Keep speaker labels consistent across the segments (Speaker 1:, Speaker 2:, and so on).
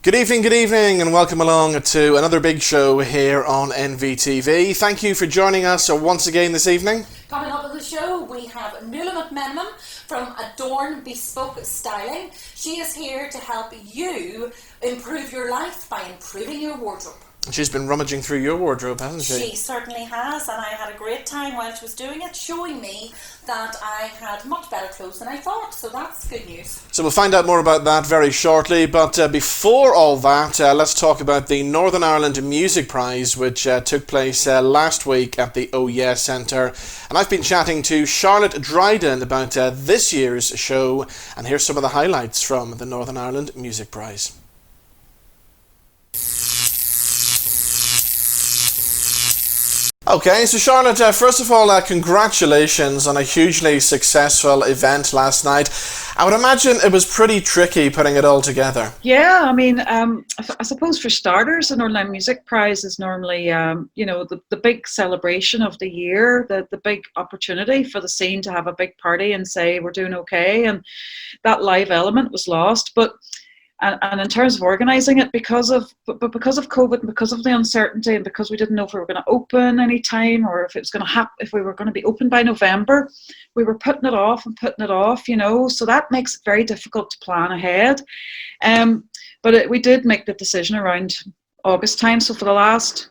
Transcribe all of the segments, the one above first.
Speaker 1: Good evening, and welcome along to another big show here on NVTV. Thank you for joining us once again this evening.
Speaker 2: Coming up on the show, we have Nuala McMenamin from Adorn Bespoke Styling. She is here to help you improve your life by improving your wardrobe.
Speaker 1: She's been rummaging through your wardrobe, hasn't she?
Speaker 2: She certainly has, and I had a great time while she was doing it, showing me that I had much better clothes than I thought, so that's good news.
Speaker 1: So we'll find out more about that very shortly, but before all that, let's talk about the Northern Ireland Music Prize, which took place last week at the Oh Yeah Centre. And I've been chatting to Charlotte Dryden about this year's show, and here's some of the highlights from the Northern Ireland Music Prize. Okay, so Charlotte, first of all, congratulations on a hugely successful event last night. I would imagine it was pretty tricky putting it all together.
Speaker 3: Yeah, I mean, I suppose for starters, the Northern Music Prize is normally, the big celebration of the year, the big opportunity for the scene to have a big party and say we're doing okay, and that live element was lost. But And in terms of organising it, because of COVID and because of the uncertainty and because we didn't know if we were going to open any time or if it was going to happen, if we were going to be open by November, we were putting it off, so that makes it very difficult to plan ahead. But we did make the decision around August time. So for the last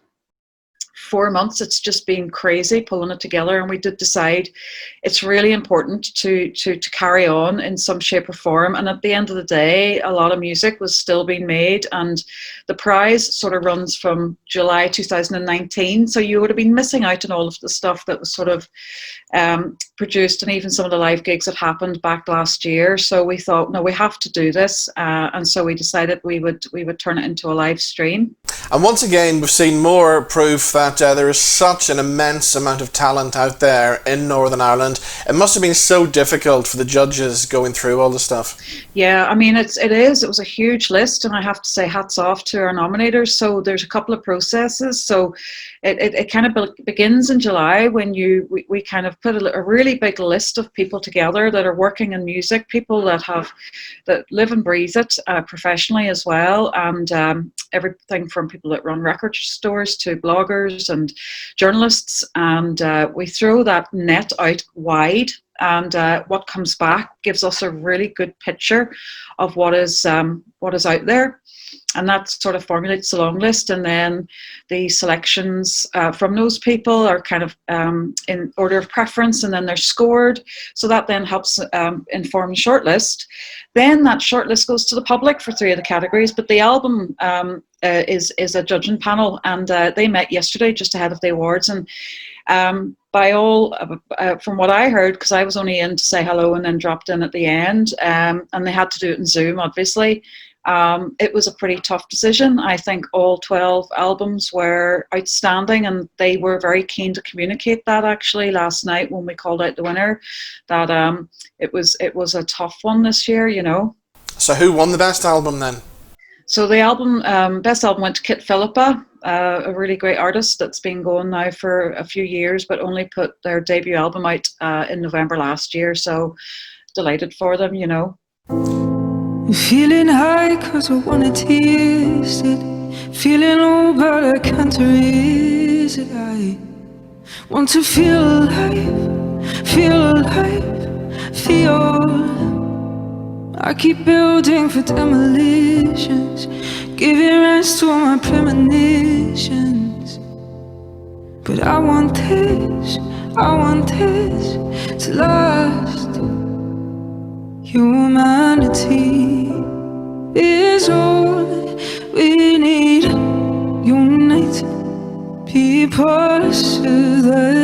Speaker 3: 4 months, it's just been crazy pulling it together, and we did decide it's really important to carry on in some shape or form. And at the end of the day, a lot of music was still being made, and the prize sort of runs from July 2019, so you would have been missing out on all of the stuff that was sort of produced, and even some of the live gigs that happened back last year. So we thought, no, we have to do this, and so we decided we would turn it into a live stream.
Speaker 1: And once again, we've seen more proof that there is such an immense amount of talent out there in Northern Ireland. It must have been so difficult for the judges going through all the stuff.
Speaker 3: Yeah, I mean, it was a huge list, and I have to say hats off to our nominators. So there's a couple of processes. So it kind of begins in July when we kind of put a really big list of people together that are working in music, people that live and breathe it professionally as well, and everything from people that run record stores to bloggers and journalists, and we throw that net out wide, and what comes back gives us a really good picture of what is out there, and that sort of formulates the long list. And then the selections from those people are kind of in order of preference, and then they're scored, so that then helps inform the shortlist. Then that shortlist goes to the public for 3 of the categories, but the album is a judging panel, and they met yesterday just ahead of the awards, and by all, from what I heard, because I was only in to say hello and then dropped in at the end, and they had to do it in Zoom, obviously. It was a pretty tough decision. I think all 12 albums were outstanding, and they were very keen to communicate that actually last night when we called out the winner, that it was a tough one this year,
Speaker 1: So who won the best album then?
Speaker 3: So the best album went to Kit Phillipa, a really great artist that's been going now for a few years, but only put their debut album out in November last year. So delighted for them,
Speaker 4: I'm feeling high cause I wanna taste it. Feeling low but I can't erase it. I want to feel alive, feel. I keep building for demolitions, giving rest to all my premonitions. But I want this to last. Humanity is all we need. Unite, people isolated,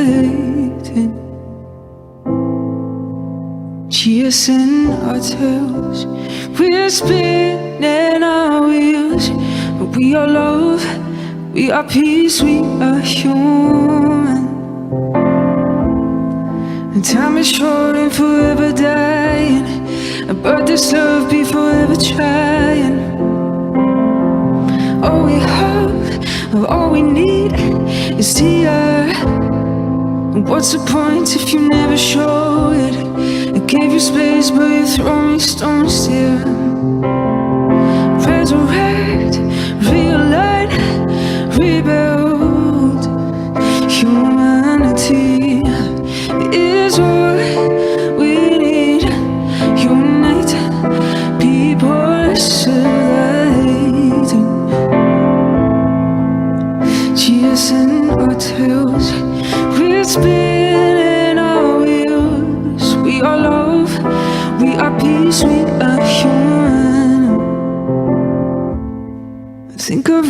Speaker 4: chasing our tails. We're spinning our wheels, but we are love, we are peace, we are human. And time is short and forever dying, but this love be forever trying. All we have, all we need is the earth. And what's the point if you never show it? I gave you space but you throw me stones still. Resurrect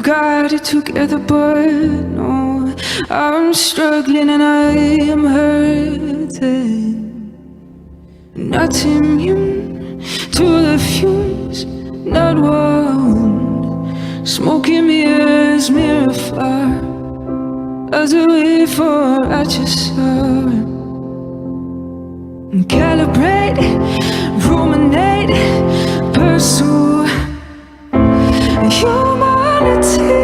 Speaker 4: got it together, but no, I'm struggling and I am hurting. Not immune to the fumes, not one. Smoking mirrors, mirror fire as I wait for at your side. Calibrate, ruminate, pursue. Humanity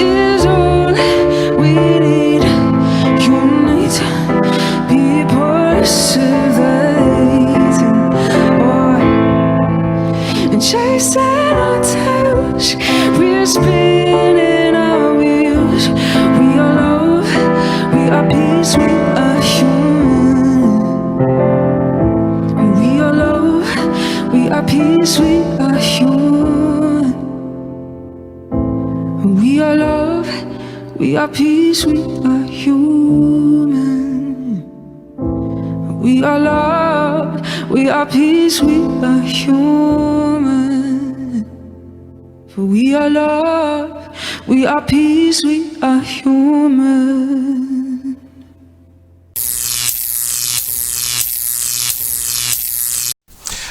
Speaker 4: is all we need. Unite, be perseverating, and chasing our tails. We're spinning our wheels. We are love, we are peace, we are human. We are love, we are peace, we are human. We are love, we are peace, we are human. We are love, we are peace, we are human. For we are love, we are peace, we are human.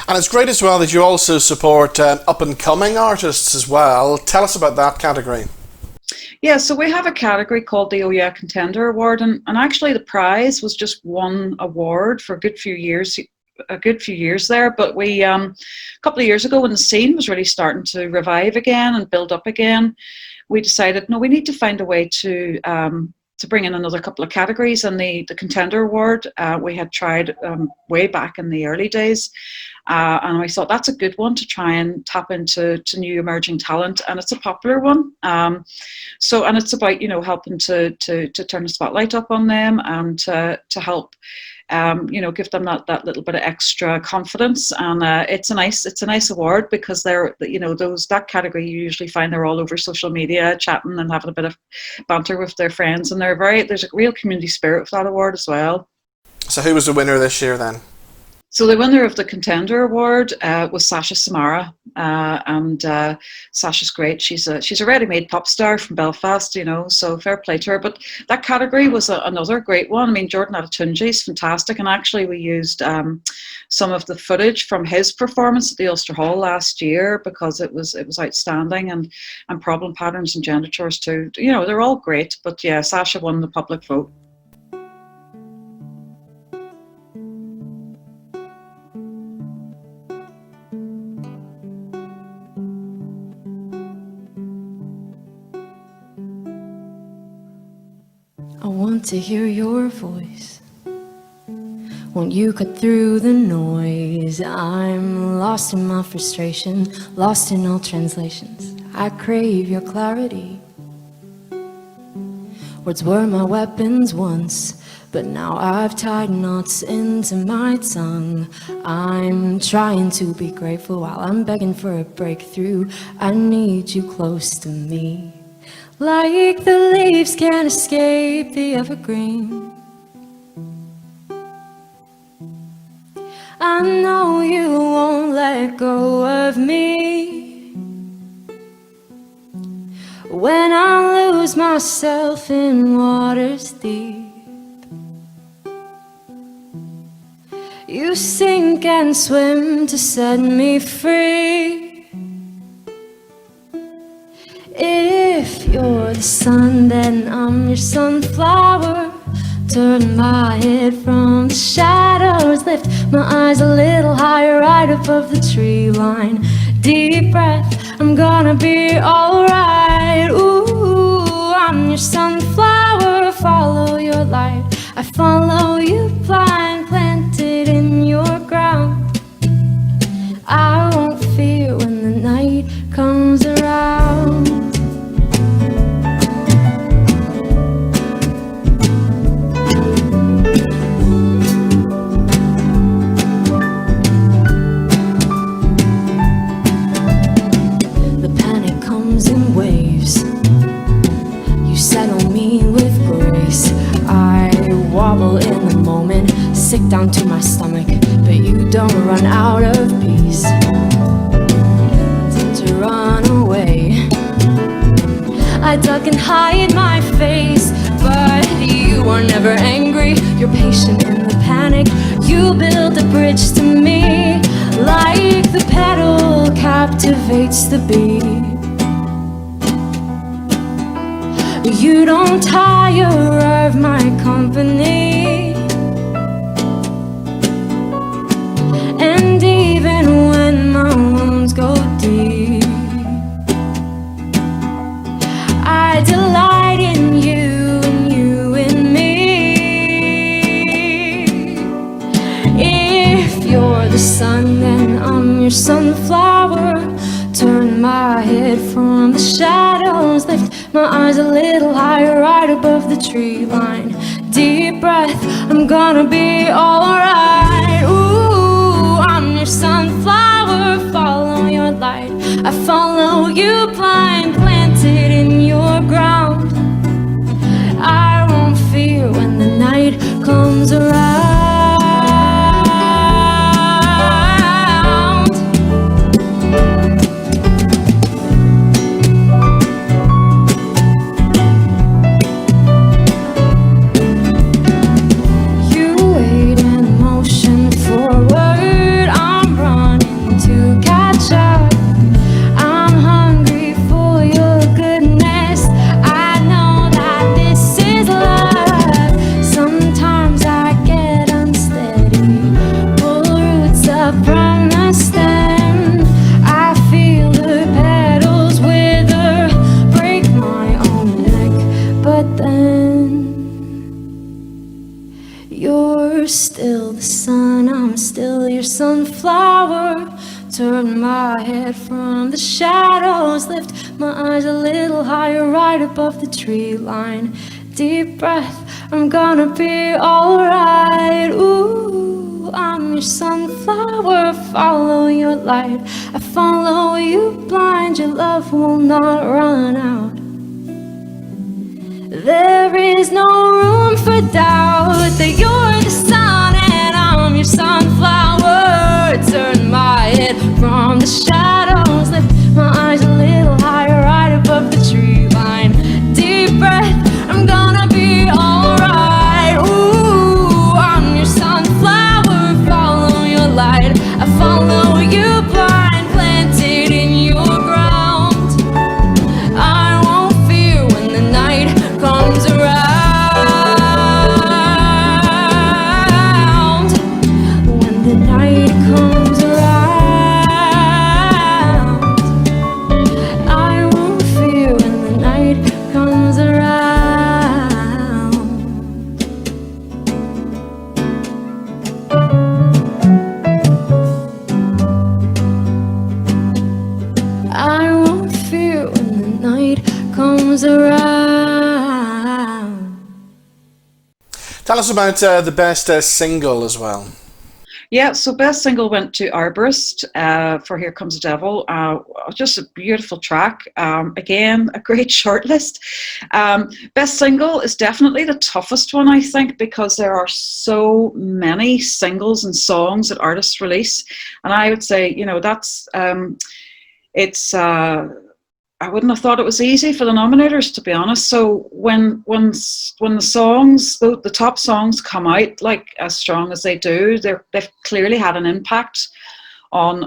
Speaker 1: And it's great as well that you also support up-and-coming artists as well. Tell us about that category.
Speaker 3: Yeah, so we have a category called the Oh Yeah Contender Award, and actually the prize was just one award for a good few years there. But we a couple of years ago, when the scene was really starting to revive again and build up again, we decided, no, we need to find a way to bring in another couple of categories. And the Contender Award we had tried way back in the early days. And I thought that's a good one to try and tap into new emerging talent, and it's a popular one. And it's about, you know, helping to turn the spotlight up on them and to help, you know, give them that little bit of extra confidence. And it's a nice award because they're, you know, that category you usually find they're all over social media chatting and having a bit of banter with their friends, and there's a real community spirit with that award as well.
Speaker 1: So who was the winner this year then?
Speaker 3: So the winner of the Contender Award was Sasha Samara, and Sasha's great. She's a ready-made pop star from Belfast, you know, so fair play to her. But that category was another great one. I mean, Jordan Adetunji is fantastic, and actually we used some of the footage from his performance at the Ulster Hall last year because it was outstanding, and Problem Patterns and Gender Chores too. You know, they're all great, but yeah, Sasha won the public vote.
Speaker 5: I want to hear your voice. Won't you cut through the noise? I'm lost in my frustration, lost in all translations. I crave your clarity. Words were my weapons once, but now I've tied knots into my tongue. I'm trying to be grateful while I'm begging for a breakthrough. I need you close to me. Like the leaves can't escape the evergreen. I know you won't let go of me. When I lose myself in waters deep, you sink and swim to set me free. If you're the sun, then I'm your sunflower. Turn my head from the shadows, lift my eyes a little higher, right above the tree line. Deep breath, I'm gonna be alright. Ooh, I'm your sunflower, follow your light. I follow you blind, planted in your ground. I won't fear when the night comes around. Sick down to my stomach, but you don't run out of peace. I tend to run away. hide my face, but you are never angry. You're patient in the panic. You build a bridge to me, like the pedal captivates the bee. You don't tire of my company, and even when my wounds go deep, I delight in you and you in me. If you're the sun, then I'm your sunflower. Turn my head from the shadows, lift my eyes a little higher, right above the tree line. Deep breath, I'm gonna be alright. Ooh, I'm your sunflower, follow your light. I follow you blind, planted in your ground. I won't fear when the night comes around. Sunflower, turn my head from the shadows, lift my eyes a little higher, right above the tree line. Deep breath, I'm gonna be alright. Ooh, I'm your sunflower, follow your light. I follow you blind, your love will not run out. There is no room for doubt that you're the sun and I'm your sunflower. Turn my head from the shadows, lift my eyes a little higher, right above the tree line. Deep breath, I'm gonna be alright. Ooh, I'm your sunflower, follow your light. I follow you blind, planted in your ground. I won't fear when the night comes around. When the night comes around, I won't fear when the night comes around. I won't fear when the night comes around.
Speaker 1: Tell us about the best single as well.
Speaker 3: Yeah, so best single went to Arborist for Here Comes the Devil. Just a beautiful track. Again, a great shortlist. Best single is definitely the toughest one, I think, because there are so many singles and songs that artists release. And I would say, you know, that's, I wouldn't have thought it was easy for the nominators, to be honest. So when the songs, the top songs come out like as strong as they do, they've clearly had an impact on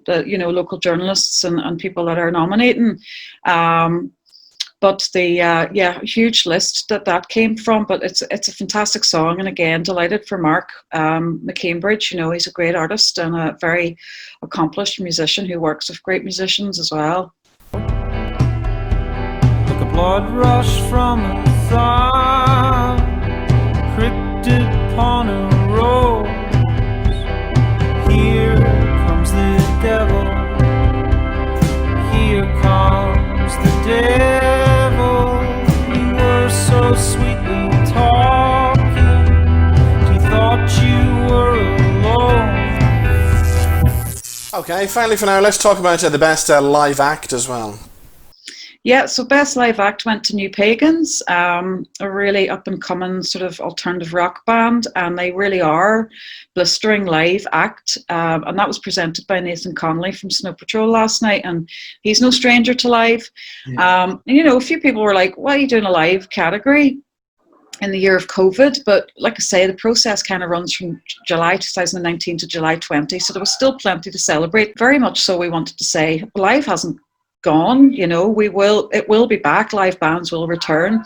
Speaker 3: the, you know, local journalists and people that are nominating. But the huge list that came from. But it's a fantastic song, and again, delighted for Mark McCambridge. You know, he's a great artist and a very accomplished musician who works with great musicians as well.
Speaker 4: Blood rush from a thigh, cryptid upon a rose. Here comes the devil, here comes the devil. You were so sweetly talking, he thought you were alone.
Speaker 1: Okay, finally for now, let's talk about the best live act as well.
Speaker 3: Yeah, so Best Live Act went to New Pagans, a really up-and-coming sort of alternative rock band, and they really are blistering live act. And that was presented by Nathan Connolly from Snow Patrol last night, and he's no stranger to live. And, you know, a few people were like, why are you doing a live category in the year of COVID? But like I say, the process kind of runs from July 2019 to July 20, so there was still plenty to celebrate. Very much so, we wanted to say, live hasn't gone, you know, it will be back, live bands will return.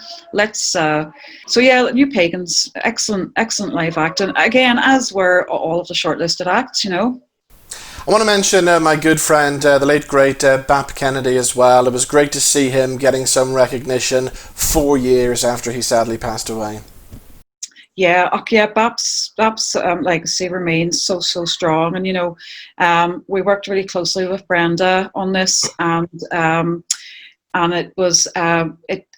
Speaker 3: So yeah, New Pagans, excellent live act, and again, as were all of the shortlisted acts, you know.
Speaker 1: I want to mention my good friend, the late great Bap Kennedy as well. It was great to see him getting some recognition 4 years after he sadly passed away.
Speaker 3: Yeah, Bap's legacy remains so strong, and you know, we worked really closely with Brenda on this, and it was I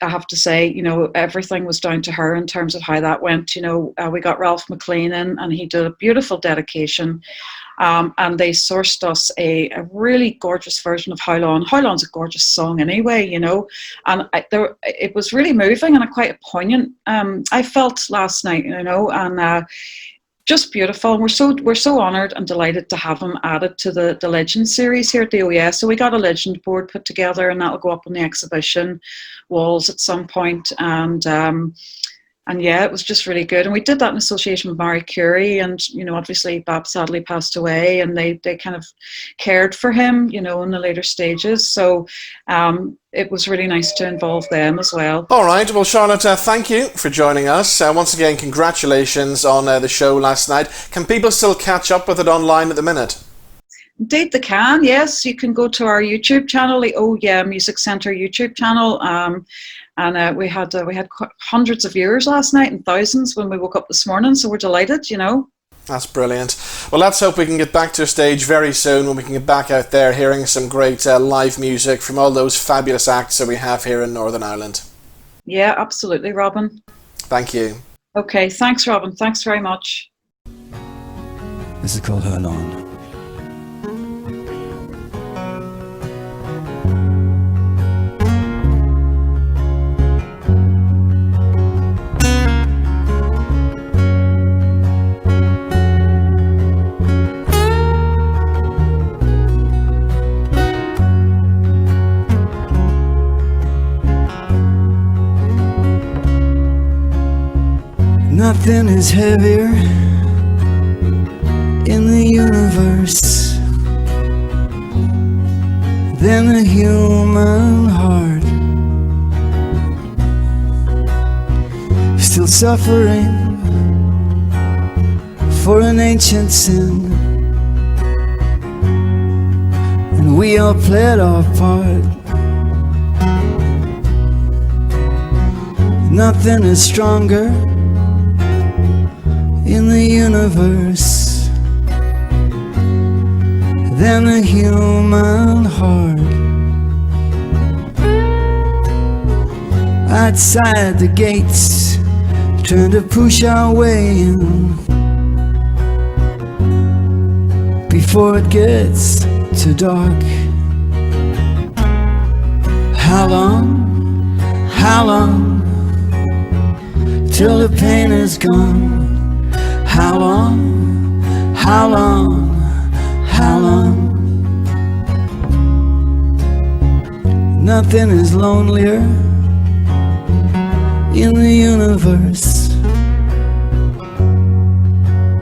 Speaker 3: have to say, you know, everything was down to her in terms of how that went. You know, we got Ralph McLean in, and he did a beautiful dedication. And they sourced us a really gorgeous version of How Long. How Long's a gorgeous song anyway, you know, and it was really moving and quite a poignant. I felt last night, you know, and just beautiful. And we're so honoured and delighted to have him added to the Legend series here at the OES. So we got a Legend board put together, and that'll go up on the exhibition walls at some point. And yeah, it was just really good. And we did that in association with Marie Curie. And, you know, obviously Bap sadly passed away, and they kind of cared for him, you know, in the later stages. So it was really nice to involve them as well.
Speaker 1: All right. Well, Charlotte, thank you for joining us. Once again, congratulations on the show last night. Can people still catch up with it online at the minute?
Speaker 3: Indeed they can, yes. You can go to our YouTube channel, the Oh Yeah Music Centre YouTube channel. And we had hundreds of viewers last night and thousands when we woke up this morning, so we're delighted, you know.
Speaker 1: That's brilliant. Well, let's hope we can get back to a stage very soon when we can get back out there hearing some great live music from all those fabulous acts that we have here in Northern Ireland.
Speaker 3: Yeah, absolutely, Robin.
Speaker 1: Thank you.
Speaker 3: Okay, thanks, Robin. Thanks very much.
Speaker 6: This is called How Long. Nothing is heavier in the universe than the human heart, still suffering for an ancient sin, and we all played our part. Nothing is stronger in the universe than the human heart. Outside the gates, trying to push our way in before it gets too dark. How long till the pain is gone? How long, how long, how long? Nothing is lonelier in the universe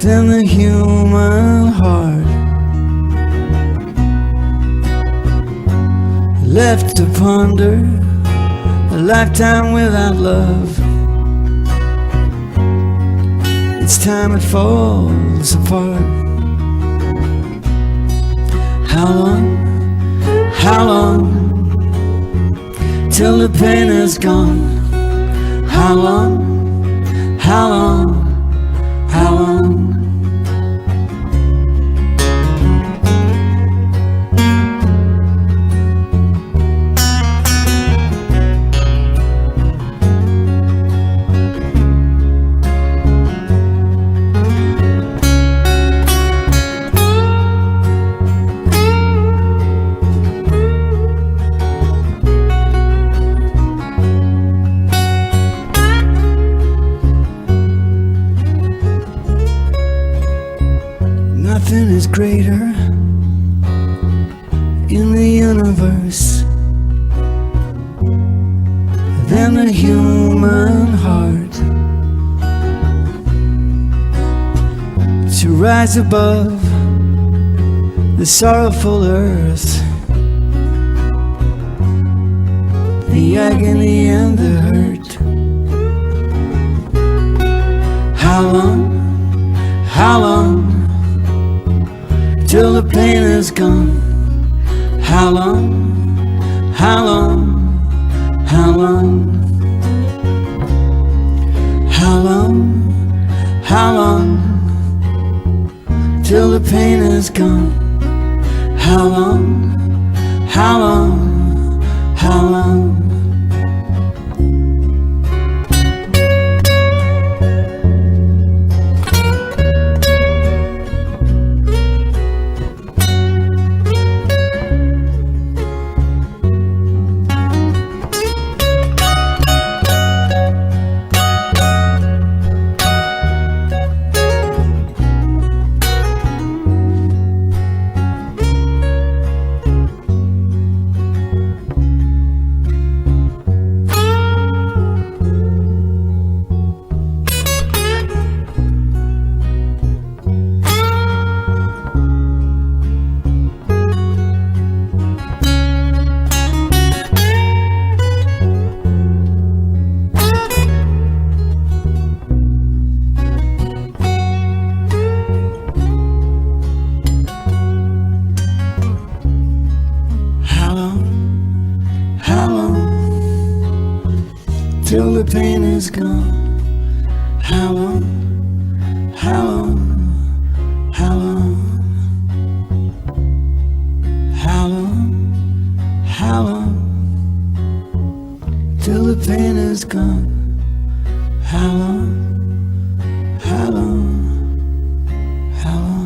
Speaker 6: than the human heart, left to ponder a lifetime without love. It's time it falls apart. How long, till the pain is gone? How long, how long, how long? is greater in the universe than the human heart. To rise above the sorrowful earth, the agony and the hurt. How long, till the pain is gone? How long, how long, how long? How long, how long, till the pain is gone? How long, how long, how long? Till the pain is gone. How long, how long, how long? How long, how long, till the pain is gone? How long, how long, how long?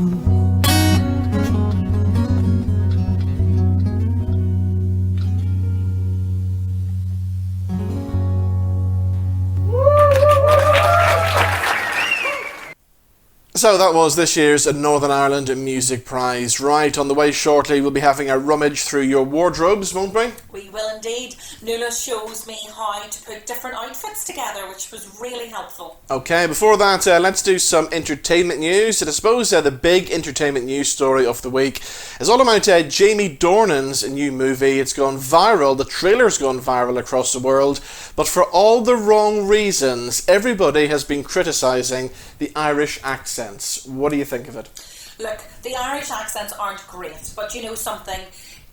Speaker 1: So that was this year's Northern Ireland Music Prize. Right, on the way shortly we'll be having a rummage through your wardrobes, won't we?
Speaker 2: We will indeed. Nuala shows me how to put different outfits together, which was really helpful.
Speaker 1: Okay, before that, let's do some entertainment news. And I suppose the big entertainment news story of the week is all about Jamie Dornan's new movie. It's gone viral. The trailer's gone viral across the world. But for all the wrong reasons, everybody has been criticising the Irish accents. What do you think of it?
Speaker 2: Look, the Irish accents aren't great, but you know something?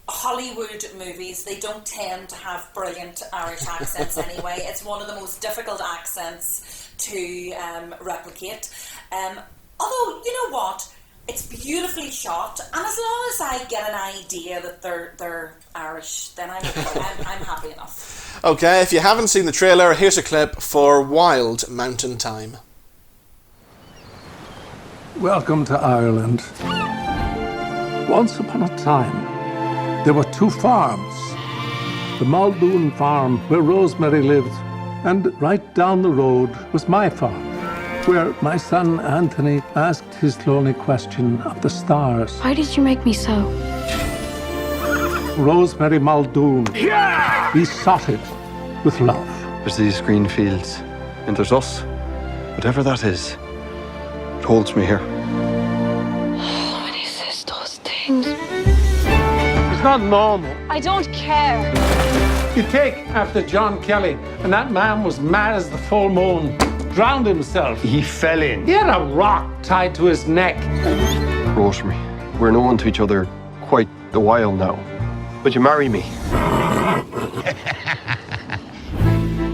Speaker 2: Hollywood movies, they don't tend to have brilliant Irish accents anyway. It's one of the most difficult accents to replicate. Although, you know what? It's beautifully shot, and as long as I get an idea that they're Irish, then I'm happy enough.
Speaker 1: Okay, if you haven't seen the trailer, here's a clip for Wild Mountain Time.
Speaker 7: Welcome to Ireland. Once upon a time, there were two farms. The Muldoon farm, where Rosemary lived, and right down the road was my farm, where my son Anthony asked his lonely question of the stars.
Speaker 5: Why did you make me so?
Speaker 7: Rosemary Muldoon. Yeah! We sought it with love.
Speaker 8: There's these green fields, and there's us. Whatever that is, it holds me here.
Speaker 5: When he says those things.
Speaker 7: It's not normal.
Speaker 5: I don't care.
Speaker 7: You take after John Kelly, and that man was mad as the full moon. Drowned himself.
Speaker 8: He fell in.
Speaker 7: He had a rock tied to his neck.
Speaker 8: Rosemary, we're known to each other quite a while now. Would you marry me?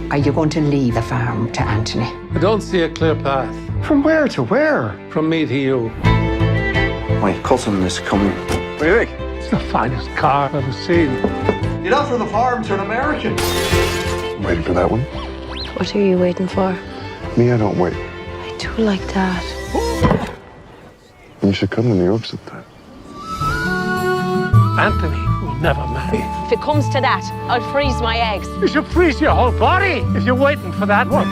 Speaker 9: Are you going to leave the farm to Anthony?
Speaker 7: I don't see a clear path.
Speaker 8: From where to where?
Speaker 7: From me to you.
Speaker 8: My cousin is coming. What do you think?
Speaker 7: It's the finest car I've ever seen.
Speaker 8: You'd offer the farm to an American.
Speaker 10: Waiting for that one?
Speaker 5: What are you waiting for?
Speaker 10: Me, I don't wait.
Speaker 5: I do like that.
Speaker 10: You should come to New York sometime.
Speaker 7: Anthony will never marry.
Speaker 5: If it comes to that, I'll freeze my eggs.
Speaker 7: You should freeze your whole body if you're waiting for that one.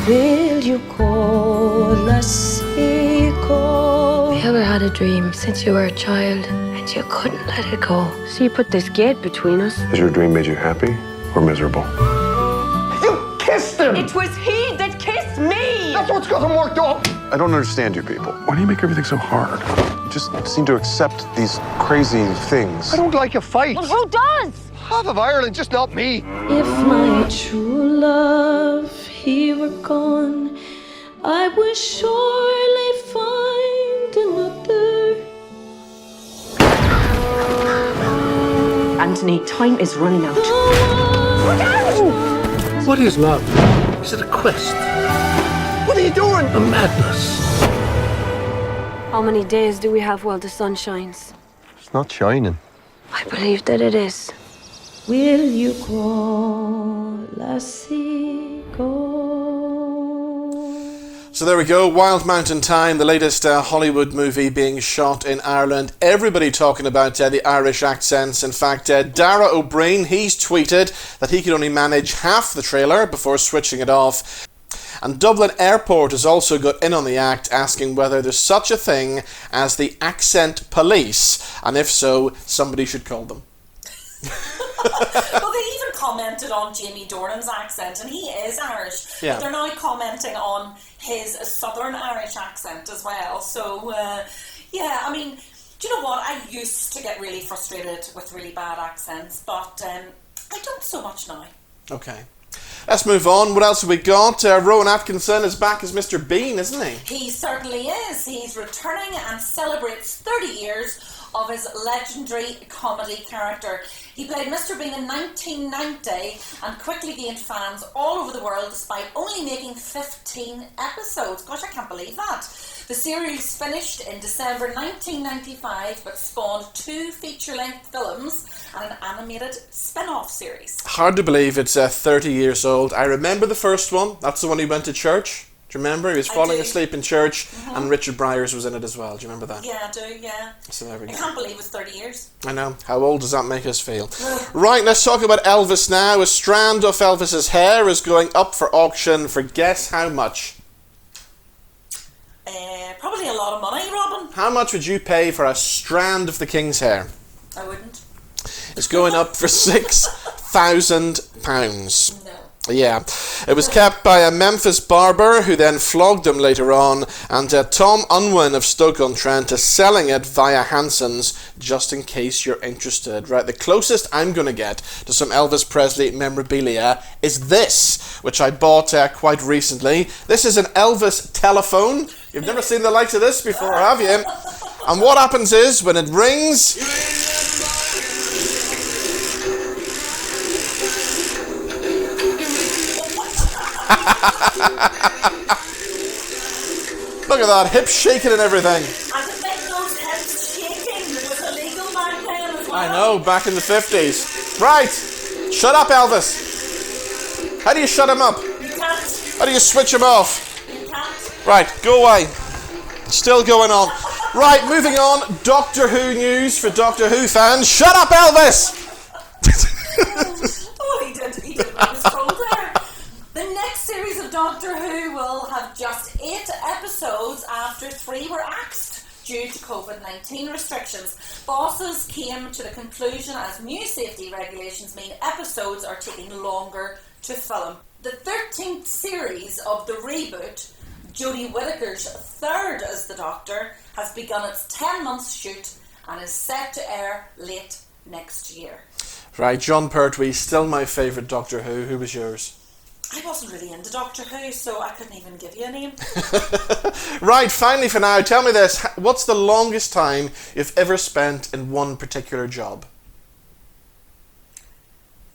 Speaker 4: Will you call us equal?
Speaker 5: you ever had a dream since you were a child and you couldn't let it go? So you put this gate between us.
Speaker 10: Has your dream made you happy or miserable?
Speaker 11: You kissed him!
Speaker 12: It was he that kissed me!
Speaker 11: That's what's got him worked up!
Speaker 10: I don't understand you people. Why do you make everything so hard? You just seem to accept these crazy things.
Speaker 11: I don't like a fight.
Speaker 12: Well, who does?
Speaker 11: Half of Ireland, just not me.
Speaker 5: If my true love, he were gone, I would surely find another.
Speaker 12: Anthony, time is running out.
Speaker 7: What is love? Is it a quest?
Speaker 11: What are you doing?
Speaker 7: A madness?
Speaker 5: How many days do we have while the sun shines?
Speaker 8: It's not shining.
Speaker 5: I believe that it is. Will you call lassie go?
Speaker 1: So there we go, Wild Mountain Thyme, the latest Hollywood movie being shot in Ireland. Everybody talking about the Irish accents. In fact, Dara O'Brien, he's tweeted that he could only manage half the trailer before switching it off. And Dublin Airport has also got in on the act, asking whether there's such a thing as the accent police, and if so, somebody should call them.
Speaker 2: Well, they even commented on Jamie Dornan's accent, and he is Irish.
Speaker 1: Yeah.
Speaker 2: But they're now commenting on his Southern Irish accent as well. So, yeah, I mean, do you know what? I used to get really frustrated with really bad accents, but I don't so much now.
Speaker 1: Okay. Let's move on. What else have we got? Rowan Atkinson is back as Mr. Bean, isn't he?
Speaker 2: He certainly is. He's returning and celebrates 30 years of his legendary comedy character. He played Mr. Bean in 1990 and quickly gained fans all over the world despite only making 15 episodes. Gosh, I can't believe that. The series finished in December 1995 but spawned 2 feature-length films and an animated spin-off series.
Speaker 1: Hard to believe it's 30 years old. I remember the first one. That's the one he went to church. Do you remember? He was falling asleep in church, and Richard Bryars was in it as well. Do you remember that?
Speaker 2: Yeah, I do, yeah.
Speaker 1: So there we go.
Speaker 2: I can't believe it's 30 years.
Speaker 1: I know. How old does that make us feel? Right, let's talk about Elvis now. A strand of Elvis's hair is going up for auction for guess how much?
Speaker 2: Probably a lot of money, Robin.
Speaker 1: How much would you pay for a strand of the King's hair?
Speaker 2: I wouldn't.
Speaker 1: It's going up for £6,000.
Speaker 2: No.
Speaker 1: Yeah, it was kept by a Memphis barber who then flogged him later on, and Tom Unwin of Stoke-on-Trent is selling it via Hanson's, just in case you're interested. Right, the closest I'm going to get to some Elvis Presley memorabilia is this, which I bought quite recently. This is an Elvis telephone. You've never seen the likes of this before, have you? And what happens is, when it rings... Look at that, hips shaking and everything.
Speaker 2: I think those hips shaking was illegal back then as well.
Speaker 1: I know, back in the 50s. Right, shut up, Elvis. How do you shut him up?
Speaker 2: You can't.
Speaker 1: How do you switch him off?
Speaker 2: You can't.
Speaker 1: Right, go away. Still going on. Right, moving on. Doctor Who news for Doctor Who fans. Shut up, Elvis!
Speaker 2: Oh, he did what he was told there. The next series of Doctor Who will have just 8 episodes after 3 were axed due to COVID-19 restrictions. Bosses came to the conclusion as new safety regulations mean episodes are taking longer to film. The 13th series of the reboot, Jodie Whittaker's 3rd as the Doctor, has begun its 10-month shoot and is set to air late next year.
Speaker 1: Right, John Pertwee, still my favourite Doctor Who. Who was yours?
Speaker 2: I wasn't really into Doctor Who, so I couldn't even give you a name.
Speaker 1: Right, finally for now, tell me this. What's the longest time you've ever spent in one particular job?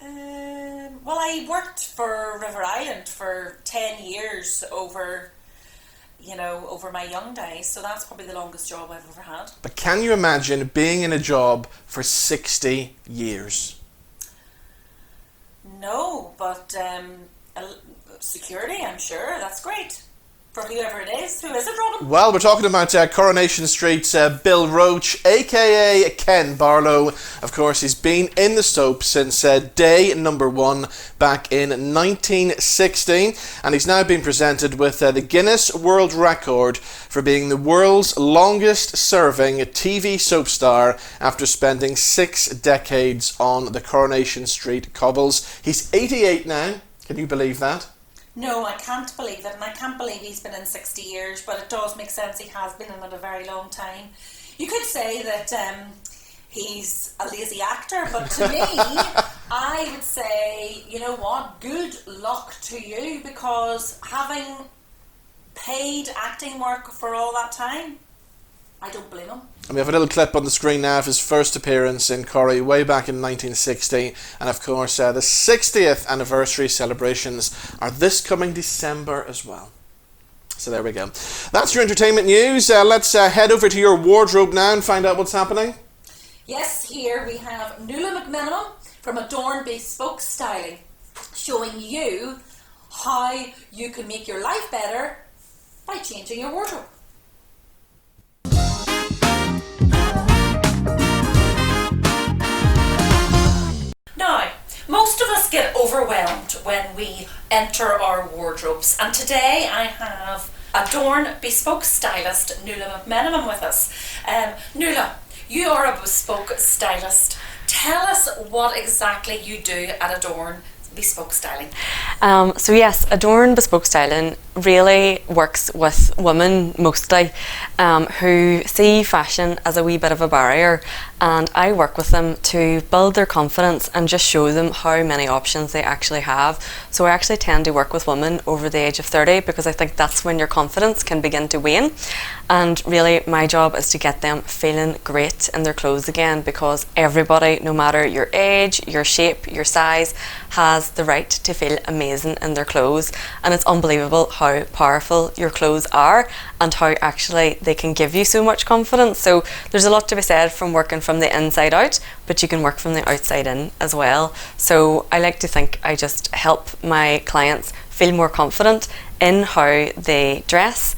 Speaker 2: Well, I worked for River Island for 10 years over my young days, so that's probably the longest job I've ever had.
Speaker 1: But can you imagine being in a job for 60 years?
Speaker 2: No, but security, I'm sure, that's great. for whoever it is. Who is it, Robin?
Speaker 1: Well, we're talking about Coronation Street's Bill Roach, aka Ken Barlow. Of course, he's been in the soap since day number 1 back in 1916, and he's now been presented with the Guinness World Record for being the world's longest serving TV soap star after spending 6 decades on the Coronation Street cobbles. He's 88 now. Can you believe that?
Speaker 2: No, I can't believe it, and I can't believe he's been in 60 years, but it does make sense. He has been in it a very long time. You could say that he's a lazy actor, but to me, I would say, you know what, good luck to you, because having paid acting work for all that time, I don't blame him.
Speaker 1: And we have a little clip on the screen now of his first appearance in Corrie way back in 1960. And of course, the 60th anniversary celebrations are this coming December as well. So there we go. That's your entertainment news. Let's head over to your wardrobe now and find out what's happening.
Speaker 2: Yes, here we have Nuala McMenamin from Adorn Bespoke Styling, showing you how you can make your life better by changing your wardrobe. Now, most of us get overwhelmed when we enter our wardrobes, and today I have Adorn Bespoke Stylist Nuala McMenamin with us. Nuala, you are a bespoke stylist. Tell us what exactly you do at Adorn Bespoke Styling.
Speaker 13: So yes, Adorn Bespoke Styling really works with women mostly who see fashion as a wee bit of a barrier, and I work with them to build their confidence and just show them how many options they actually have. So I actually tend to work with women over the age of 30 because I think that's when your confidence can begin to wane, and really my job is to get them feeling great in their clothes again, because everybody, no matter your age, your shape, your size, has the right to feel amazing in their clothes. And it's unbelievable how powerful your clothes are and how actually they can give you so much confidence. So there's a lot to be said from working from the inside out, but you can work from the outside in as well. So I like to think I just help my clients feel more confident in how they dress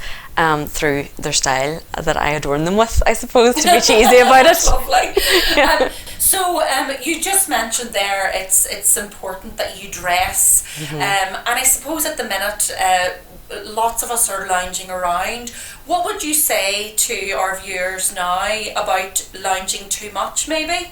Speaker 13: through their style that I adorn them with, I suppose, to be cheesy about it.
Speaker 2: Lovely. So you just mentioned there it's important that you dress, and I suppose at the minute lots of us are lounging around. What would you say to our viewers now about lounging too much, maybe?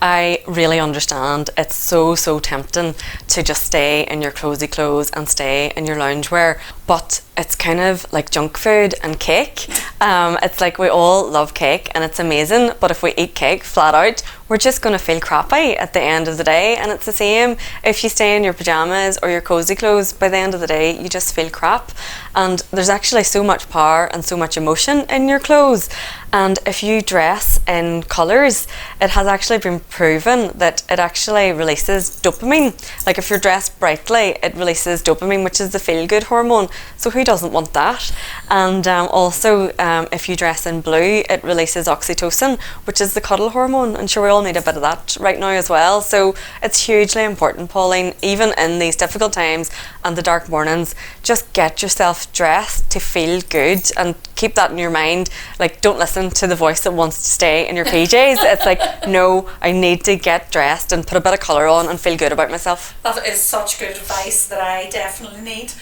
Speaker 13: I really understand. It's so tempting to just stay in your cozy clothes and stay in your loungewear, but it's kind of like junk food and cake. It's like we all love cake and it's amazing, but if we eat cake flat out, we're just going to feel crappy at the end of the day. And it's the same if you stay in your pajamas or your cozy clothes. By the end of the day, you just feel crap. And there's actually so much power and so much emotion in your clothes. And if you dress in colours, it has actually been proven that it actually releases dopamine. Like if you're dressed brightly, it releases dopamine, which is the feel-good hormone. So who doesn't want that? And also, if you dress in blue, it releases oxytocin, which is the cuddle hormone. And sure, we all need a bit of that right now as well. So it's hugely important, Pauline, even in these difficult times and the dark mornings, just get yourself dressed to feel good and keep that in your mind. Like, don't listen to the voice that wants to stay in your PJs. It's like, no, I need to get dressed and put a bit of colour on and feel good about myself.
Speaker 2: That is such good advice that I definitely need.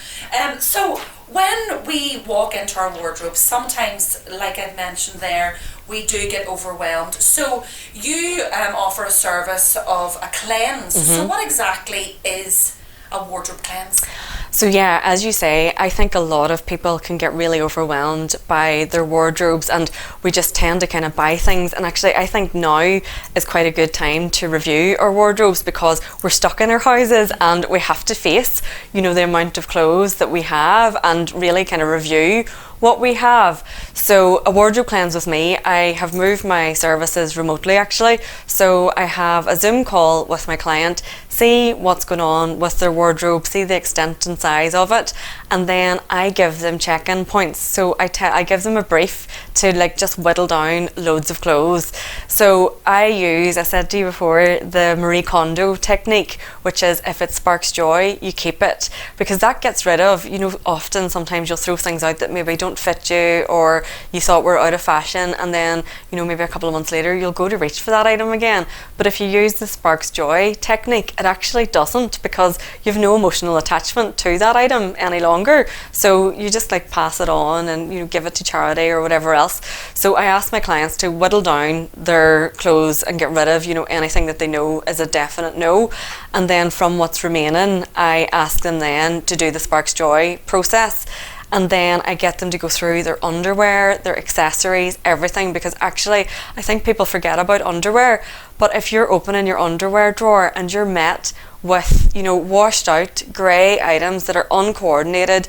Speaker 2: So when we walk into our wardrobes, sometimes, like I mentioned there, we do get overwhelmed. So you offer a service of a cleanse. So what exactly is a wardrobe cleanse?
Speaker 13: So yeah, as you say, I think a lot of people can get really overwhelmed by their wardrobes, and we just tend to kind of buy things. And actually, I think now is quite a good time to review our wardrobes, because we're stuck in our houses and we have to face, you know, the amount of clothes that we have and really kind of review what we have. So a wardrobe cleanse with me, I have moved my services remotely actually. So I have a Zoom call with my client, see what's going on with their wardrobe, see the extent and size of it, and then I give them check-in points. So I give them a brief to like just whittle down loads of clothes. So I said to you before, the Marie Kondo technique, which is if it sparks joy, you keep it, because that gets rid of, you know, often sometimes you'll throw things out that maybe don't fit you, or you thought were out of fashion, and then, you know, maybe a couple of months later you'll go to reach for that item again. But if you use the sparks joy technique, it actually doesn't, because you've no emotional attachment to that item any longer. So you just like pass it on and, you know, give it to charity or whatever else. So I ask my clients to whittle down their clothes and get rid of, you know, anything that they know is a definite no. And then from what's remaining, I ask them then to do the Sparks Joy process. And then I get them to go through their underwear, their accessories, everything, because actually I think people forget about underwear. But if you're opening your underwear drawer and you're met with, you know, washed out grey items that are uncoordinated,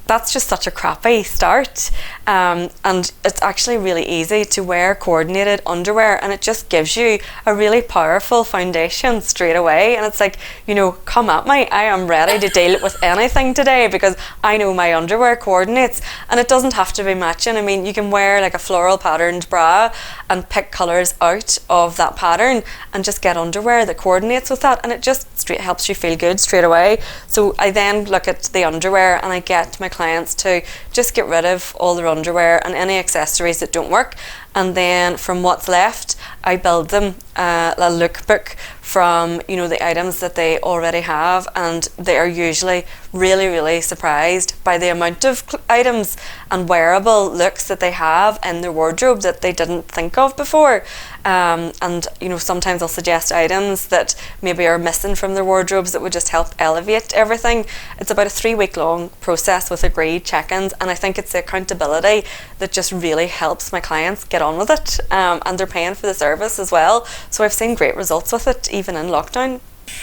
Speaker 13: that's just such a crappy start. And it's actually really easy to wear coordinated underwear, and it just gives you a really powerful foundation straight away. And it's like, you know, come at me, I am ready to deal with anything today because I know my underwear coordinates. And it doesn't have to be matching. I mean, you can wear like a floral patterned bra and pick colours out of that pattern and just get underwear that coordinates with that, and it just helps you feel good straight away. So I then look at the underwear and I get my clients to just get rid of all their underwear and any accessories that don't work, and then from what's left I build them a lookbook from, you know, the items that they already have, and they are usually really surprised by the amount of items and wearable looks that they have in their wardrobe that they didn't think of before. And you know, sometimes I'll suggest items that maybe are missing from their wardrobes that would just help elevate everything. It's about a 3-week long process with agreed check-ins, and I think it's the accountability that just really helps my clients get on with it, and they're paying for the service as well. So I've seen great results with it even in lockdown.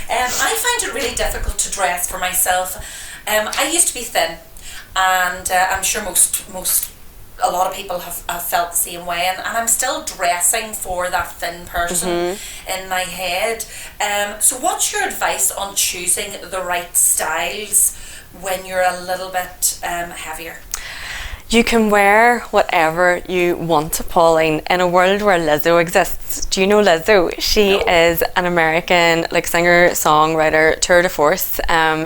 Speaker 2: I find it really difficult to dress for myself. I used to be thin, and I'm sure a lot of people have felt the same way, and I'm still dressing for that thin person in my head. So what's your advice on choosing the right styles when you're a little bit heavier?
Speaker 13: You can wear whatever you want, Pauline, in a world where Lizzo exists. Do you know Lizzo? She is an American singer, songwriter, tour de force.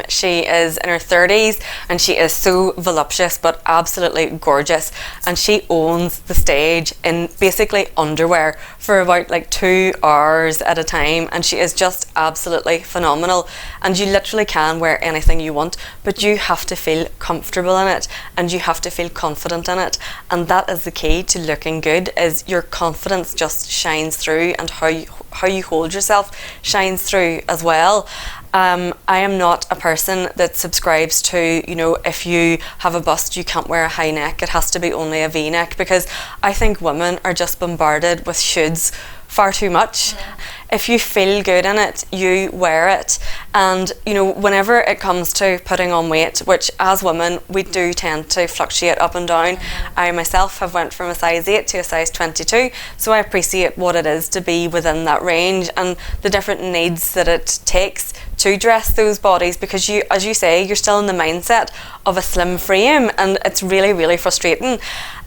Speaker 13: She is in her 30s and she is so voluptuous but absolutely gorgeous, and she owns the stage in basically underwear for about 2 hours at a time, and she is just absolutely phenomenal. And you literally can wear anything you want, but you have to feel comfortable in it and you have to feel confident in it, and that is the key to looking good, is your confidence just shines through, and how you hold yourself shines through as well. I am not a person that subscribes to, you know, if you have a bust you can't wear a high neck, it has to be only a V-neck, because I think women are just bombarded with shoulds far too much. If you feel good in it, you wear it. And you know, whenever it comes to putting on weight, which as women we do tend to fluctuate up and down, I myself have went from a size 8 to a size 22, so I appreciate what it is to be within that range and the different needs that it takes to dress those bodies, because you, as you say, you're still in the mindset of a slim frame, and it's really frustrating.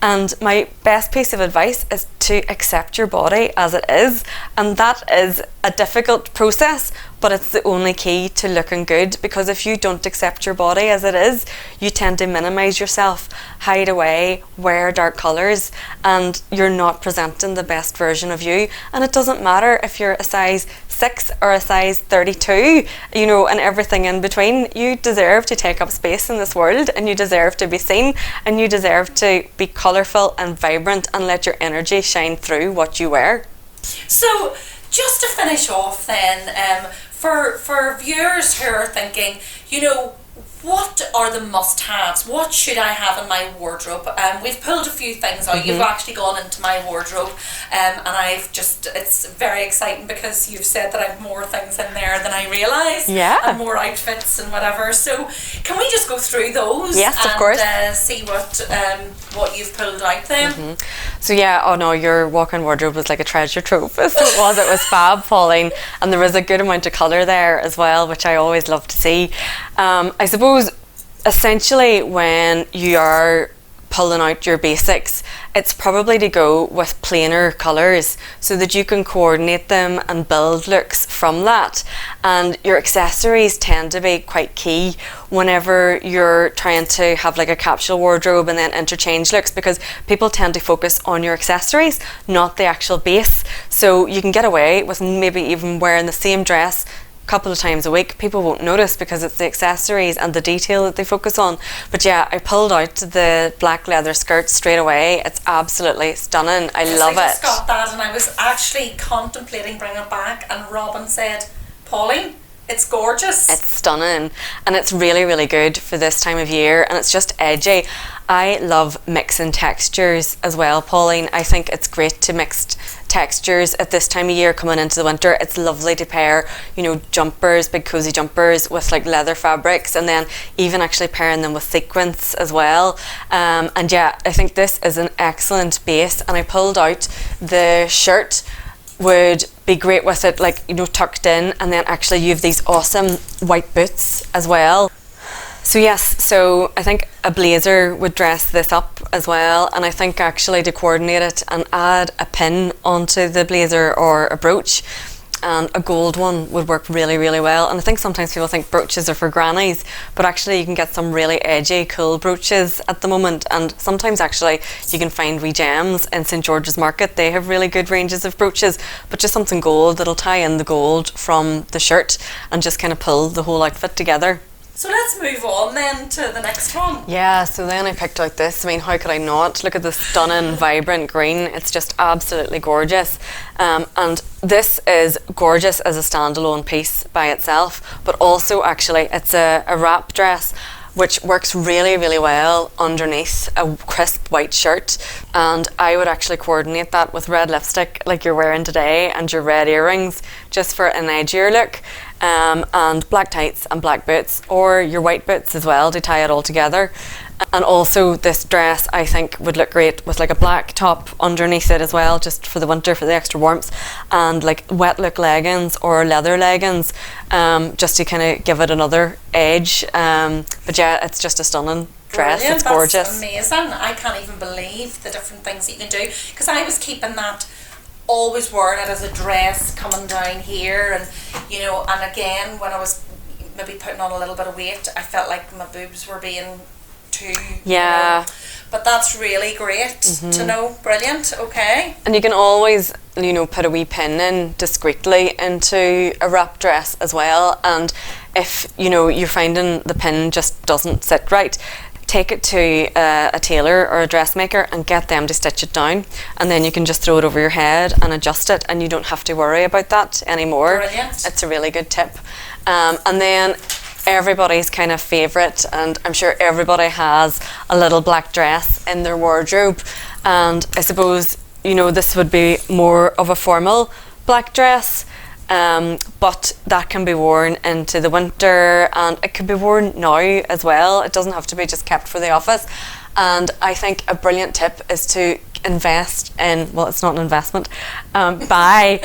Speaker 13: And my best piece of advice is to accept your body as it is, and that is a difficult process, but it's the only key to looking good, because if you don't accept your body as it is, you tend to minimize yourself, hide away, wear dark colors, and you're not presenting the best version of you. And it doesn't matter if you're a size 6 or a size 32, you know, and everything in between. You deserve to take up space in this world, and you deserve to be seen, and you deserve to be colourful and vibrant and let your energy shine through what you wear.
Speaker 2: So just to finish off then, for viewers who are thinking, you know, what are the must-haves? What should I have in my wardrobe? We've pulled a few things out. You've actually gone into my wardrobe, and it's very exciting because you've said that I have more things in there than I realised.
Speaker 13: Yeah.
Speaker 2: And more outfits and whatever. So can we just go through those?
Speaker 13: Yes, of course.
Speaker 2: And see what you've pulled out then?
Speaker 13: So yeah, oh no, your walk-in wardrobe was like a treasure trove. So it was fab, Pauline, and there was a good amount of colour there as well, which I always love to see. I suppose essentially when you are pulling out your basics, it's probably to go with plainer colours so that you can coordinate them and build looks from that. And your accessories tend to be quite key whenever you're trying to have like a capsule wardrobe and then interchange looks, because people tend to focus on your accessories, not the actual base. So you can get away with maybe even wearing the same dress couple of times a week. People won't notice because it's the accessories and the detail that they focus on. But yeah, I pulled out the black leather skirt straight away. It's absolutely stunning. I love it.
Speaker 2: I just got that and I was actually contemplating bringing it back, and Robin said, Pauline, it's gorgeous.
Speaker 13: It's stunning, and it's really, really good for this time of year, and it's just edgy. I love mixing textures as well, Pauline. I think it's great to mix textures at this time of year coming into the winter. It's lovely to pair, you know, jumpers, big cozy jumpers with like leather fabrics, and then even actually pairing them with sequins as well. And yeah, I think this is an excellent base, and I pulled out the shirt would be great with it, like, you know, tucked in, and then actually you have these awesome white boots as well. So yes, so I think a blazer would dress this up as well, and I think actually to coordinate it and add a pin onto the blazer or a brooch, and a gold one would work really, really well. And I think sometimes people think brooches are for grannies, but actually you can get some really edgy, cool brooches at the moment, and sometimes actually you can find wee gems in St. George's Market. They have really good ranges of brooches, but just something gold that'll tie in the gold from the shirt and just kind of pull the whole outfit together.
Speaker 2: So let's move on then to the next one.
Speaker 13: Yeah, so then I picked out this. I mean, how could I not? Look at this stunning, vibrant green. It's just absolutely gorgeous. And this is gorgeous as a standalone piece by itself, but also actually it's a wrap dress, which works really, really well underneath a crisp white shirt. And I would actually coordinate that with red lipstick like you're wearing today, and your red earrings, just for an edgier look. And black tights and black boots, or your white boots as well, to tie it all together. And also this dress I think would look great with like a black top underneath it as well, just for the winter, for the extra warmth, and like wet look leggings or leather leggings, just to kind of give it another edge. But yeah, it's just a stunning dress.
Speaker 2: Brilliant.
Speaker 13: It's gorgeous.
Speaker 2: That's amazing. I can't even believe the different things that you can do, because I was keeping that, always wearing it as a dress coming down here, and you know, and again when I was maybe putting on a little bit of weight, I felt like my boobs were being too,
Speaker 13: yeah,
Speaker 2: you know. But that's really great to know. Brilliant. Okay.
Speaker 13: And you can always, you know, put a wee pin in discreetly into a wrap dress as well. And if, you know, you're finding the pin just doesn't sit right, take it to a tailor or a dressmaker and get them to stitch it down, and then you can just throw it over your head and adjust it, and you don't have to worry about that anymore.
Speaker 2: Brilliant.
Speaker 13: It's a really good tip. And then everybody's kind of favourite, and I'm sure everybody has a little black dress in their wardrobe, and I suppose, you know, this would be more of a formal black dress, but that can be worn into the winter, and it can be worn now as well. It doesn't have to be just kept for the office. And I think a brilliant tip is to invest in, well, it's not an investment, buy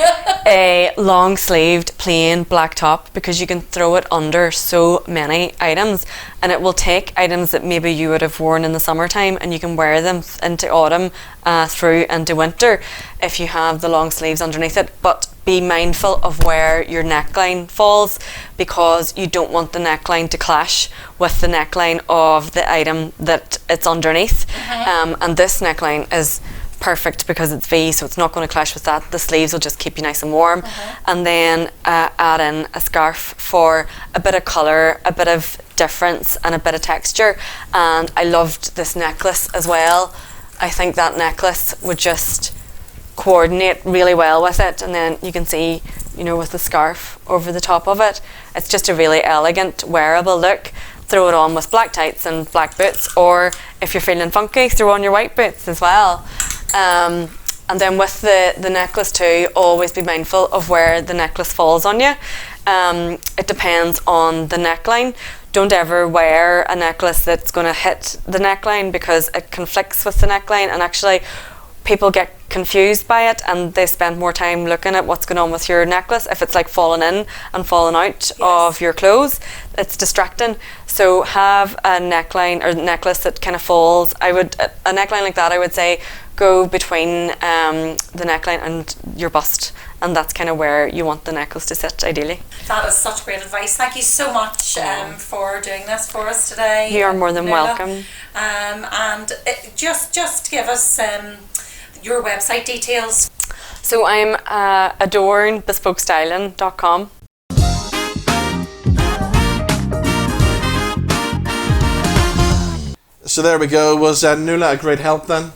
Speaker 13: a long sleeved plain black top, because you can throw it under so many items, and it will take items that maybe you would have worn in the summertime, and you can wear them into autumn, through into winter if you have the long sleeves underneath it. But be mindful of where your neckline falls, because you don't want the neckline to clash with the neckline of the item that it's underneath. And this neckline is perfect because it's V, so it's not going to clash with that. The sleeves will just keep you nice and warm. And then add in a scarf for a bit of colour, a bit of difference, and a bit of texture. And I loved this necklace as well. I think that necklace would just coordinate really well with it, and then you can see, you know, with the scarf over the top of it, it's just a really elegant wearable look. Throw it on with black tights and black boots, or if you're feeling funky, throw on your white boots as well. And then with the necklace too, always be mindful of where the necklace falls on you. It depends on the neckline. Don't ever wear a necklace that's going to hit the neckline, because it conflicts with the neckline, and actually people get confused by it and they spend more time looking at what's going on with your necklace. If it's like falling in and falling out of your clothes, it's distracting. So have a neckline or necklace that kind of falls. A neckline like that, I would say, go between the neckline and your bust, and that's kind of where you want the necklace to sit ideally.
Speaker 2: That is such great advice. Thank you so much for doing this for us today.
Speaker 13: You are more than
Speaker 2: Nuala.
Speaker 13: welcome.
Speaker 2: And just give us your website details.
Speaker 13: So I'm Adorn Bespoke Styling.com.
Speaker 1: So there we go. Was Nuala a great help then?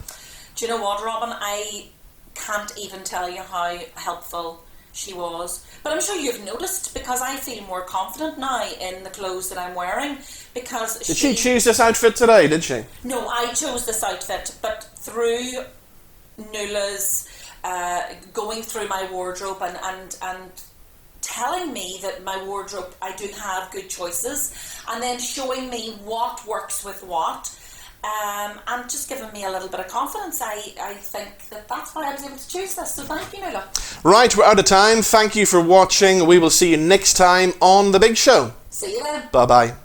Speaker 2: Do you know what, Robin? I can't even tell you how helpful she was. But I'm sure you've noticed, because I feel more confident now in the clothes that I'm wearing. Because
Speaker 1: Did she choose this outfit today, did she?
Speaker 2: No, I chose this outfit, but through Nuala's going through my wardrobe and telling me that my wardrobe, I do have good choices, and then showing me what works with what, and just giving me a little bit of confidence. I think that's why I was able to choose this, so thank you, Nuala.
Speaker 1: Right, we're out of time. Thank you for watching. We will see you next time on The Big Show.
Speaker 2: See you then.
Speaker 1: Bye-bye.